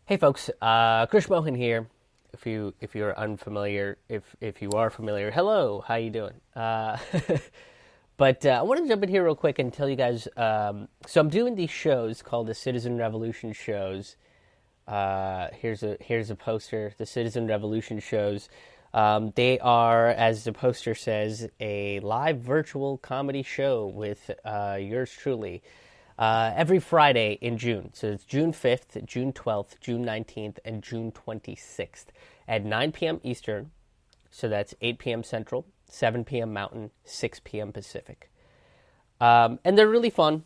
Hey folks, Krish Mohan here. If you're unfamiliar, if you are familiar, hello, how you doing? But I want to jump in here real quick and tell you guys. So I'm doing these shows called the Citizen Revolution shows. Here's a poster. The Citizen Revolution shows. They are, as the poster says, a live virtual comedy show with yours truly. Every Friday in June. So it's June 5th, June 12th, June 19th, and June 26th at 9 p.m. Eastern. So that's 8 p.m. Central, 7 p.m. Mountain, 6 p.m. Pacific. And they're really fun.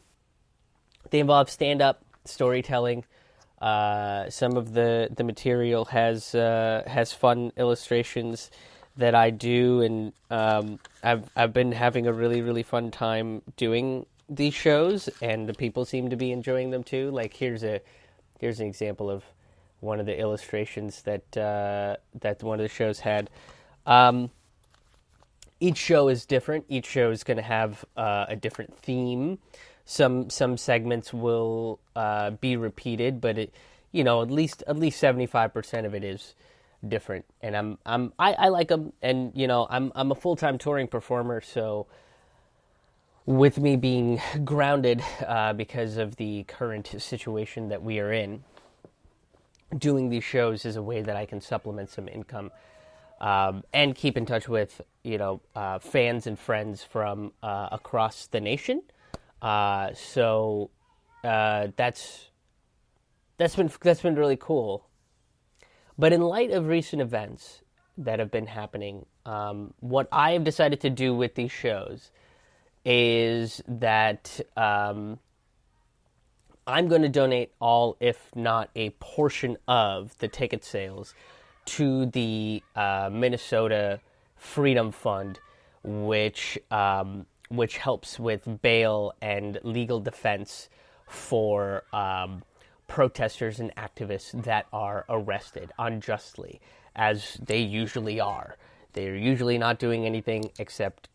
They involve stand-up, storytelling. Some of the material has fun illustrations that I do, and I've been having a really fun time doing these shows, and the people seem to be enjoying them too. Like here's an example of one of the illustrations that one of the shows had. Each show is different. Each show is going to have a different theme. Some segments will be repeated, but at least 75% of it is different. And I like them, and I'm a full-time touring performer, so with me being grounded because of the current situation that we are in, doing these shows is a way that I can supplement some income and keep in touch with fans and friends from across the nation. So that's been really cool. But in light of recent events that have been happening, what I have decided to do with these shows is that I'm going to donate all, if not a portion of the ticket sales to the Minnesota Freedom Fund, which helps with bail and legal defense for protesters and activists that are arrested unjustly, as they usually are. They're usually not doing anything except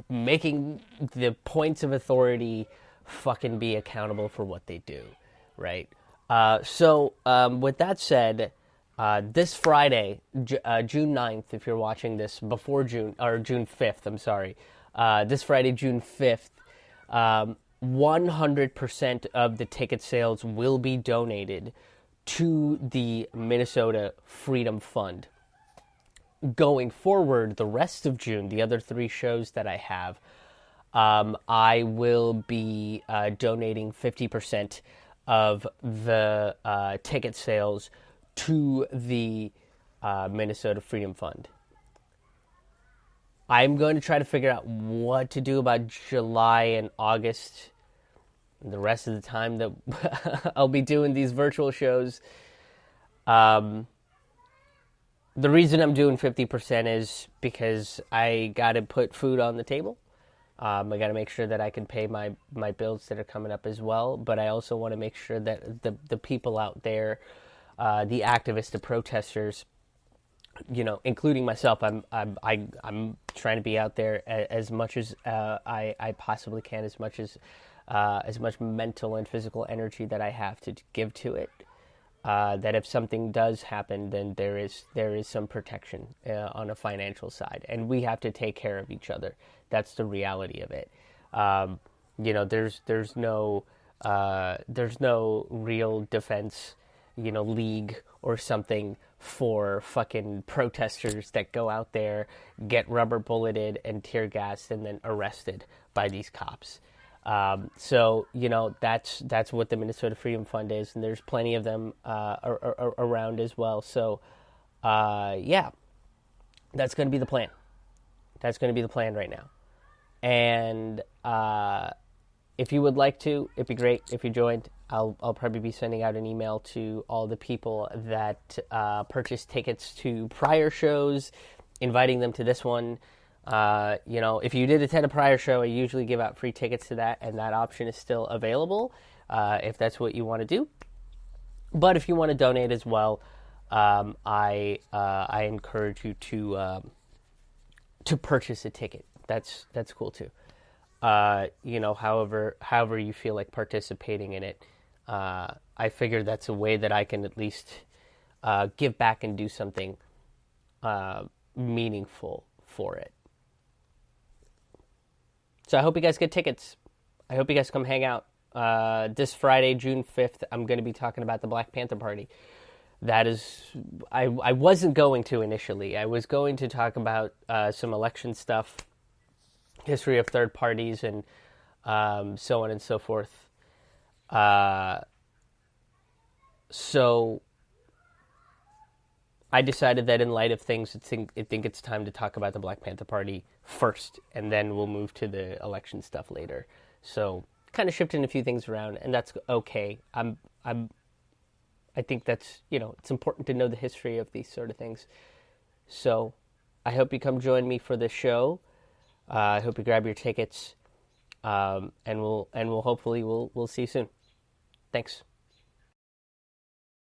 making the points of authority fucking be accountable for what they do, right? So with that said, this Friday, June 9th, if you're watching this before June 5th, I'm sorry, this Friday, June 5th, 100% of the ticket sales will be donated to the Minnesota Freedom Fund. Going forward, the rest of June, the other 3 shows that I have, I will be donating 50% of the ticket sales to the Minnesota Freedom Fund. I'm going to try to figure out what to do about July and August, and the rest of the time that I'll be doing these virtual shows. The reason I'm doing 50% is because I got to put food on the table. I got to make sure that I can pay my bills that are coming up as well. But I also want to make sure that the people out there, the activists, the protesters, including myself, I'm trying to be out there as much as I possibly can, as much mental and physical energy that I have to give to it. That if something does happen, then there is some protection on a financial side, and we have to take care of each other. That's the reality of it. There's no real defense, league or something for fucking protesters that go out there, get rubber bulleted and tear gassed, and then arrested by these cops. So that's what the Minnesota Freedom Fund is, and there's plenty of them around as well. So yeah, that's going to be the plan. That's going to be the plan right now. And if you would like to, it'd be great if you joined. I'll probably be sending out an email to all the people that purchased tickets to prior shows, inviting them to this one. If you did attend a prior show, I usually give out free tickets to that, and that option is still available if that's what you want to do. But if you want to donate as well, I encourage you to purchase a ticket. That's cool too. However you feel like participating in it. I figured that's a way that I can at least give back and do something meaningful for it. So I hope you guys get tickets. I hope you guys come hang out. This Friday, June 5th, I'm going to be talking about the Black Panther Party. That is, I wasn't going to initially. I was going to talk about some election stuff, history of third parties, and so on and so forth. So I decided that in light of things, I think it's time to talk about the Black Panther Party first, and then we'll move to the election stuff later. So kind of shifting a few things around, and that's okay. I think that's, it's important to know the history of these sort of things. So I hope you come join me for this show. I hope you grab your tickets, and we'll hopefully we'll see you soon. Thanks.